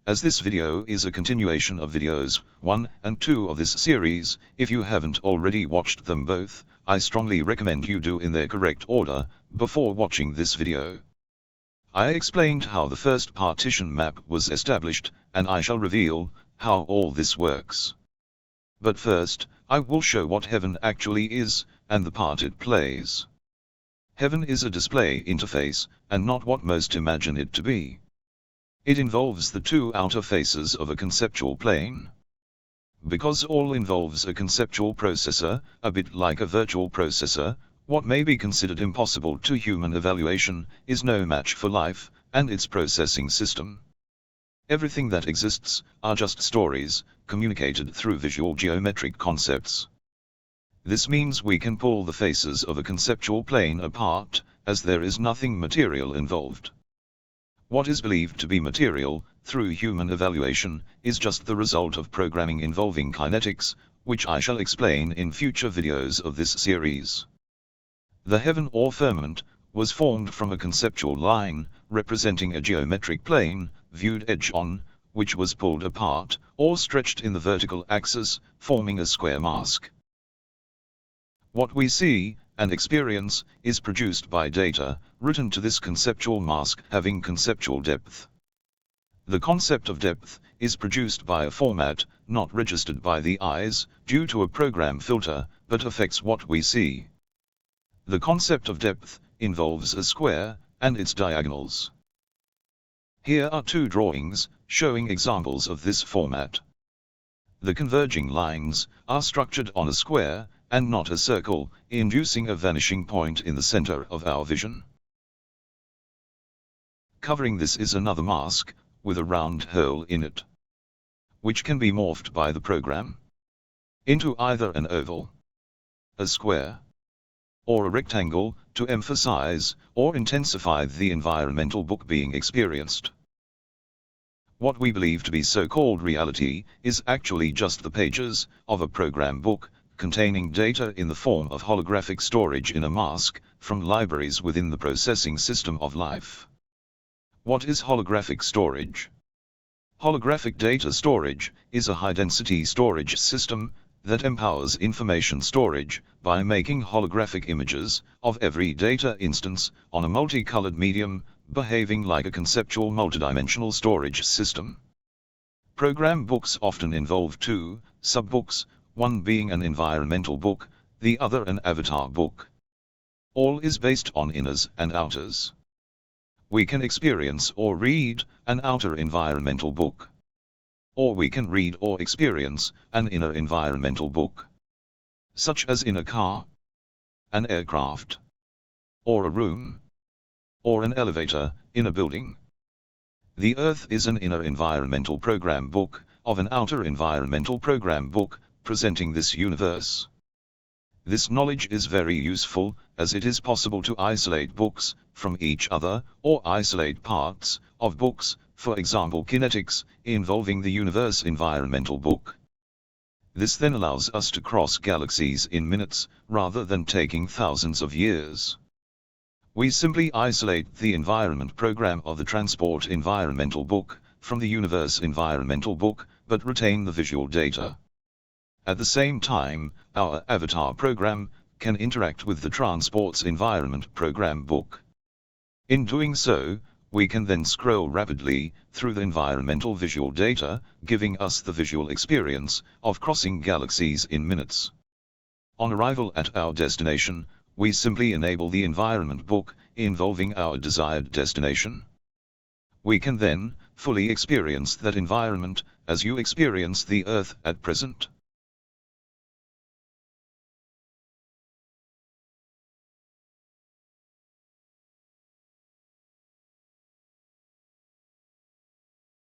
As this video is a continuation of videos 1 and 2 of this series, if you haven't already watched them both, I strongly recommend you do in their correct order, before watching this video. I explained how the first partition map was established, and I shall reveal how all this works. But first, I will show what heaven actually is, and the part it plays. Heaven is a display interface, and not what most imagine it to be. It involves the two outer faces of a conceptual plane. Because all involves a conceptual processor, a bit like a virtual processor, what may be considered impossible to human evaluation is no match for life and its processing system. Everything that exists are just stories, communicated through visual geometric concepts. This means we can pull the faces of a conceptual plane apart, as there is nothing material involved. What is believed to be material, through human evaluation, is just the result of programming involving kinetics, which I shall explain in future videos of this series. The heaven or firmament was formed from a conceptual line, representing a geometric plane, viewed edge-on, which was pulled apart, or stretched in the vertical axis, forming a square mask. What we see and experience is produced by data written to this conceptual mask having conceptual depth. The concept of depth is produced by a format not registered by the eyes due to a program filter, but affects what we see. The concept of depth involves a square and its diagonals. Here are two drawings showing examples of this format. The converging lines are structured on a square and not a circle, inducing a vanishing point in the center of our vision. Covering this is another mask, with a round hole in it, which can be morphed by the program into either an oval, a square, or a rectangle, to emphasize or intensify the environmental book being experienced. What we believe to be so-called reality is actually just the pages of a program book, containing data in the form of holographic storage in a mask, from libraries within the processing system of life. What is holographic storage? Holographic data storage is a high-density storage system that empowers information storage by making holographic images of every data instance on a multicolored medium, behaving like a conceptual multidimensional storage system. Program books often involve two sub-books, one being an environmental book, the other an avatar book. All is based on inners and outers. We can experience or read an outer environmental book, or we can read or experience an inner environmental book, such as in a car, an aircraft, or a room, or an elevator in a building. The Earth is an inner environmental program book of an outer environmental program book, presenting this universe. This knowledge is very useful, as it is possible to isolate books from each other, or isolate parts of books, for example kinetics, involving the universe environmental book. This then allows us to cross galaxies in minutes, rather than taking thousands of years. We simply isolate the environment program of the transport environmental book from the universe environmental book, but retain the visual data. At the same time, our avatar program can interact with the transport's environment program book. In doing so, we can then scroll rapidly through the environmental visual data, giving us the visual experience of crossing galaxies in minutes. On arrival at our destination, we simply enable the environment book involving our desired destination. We can then fully experience that environment as you experience the Earth at present.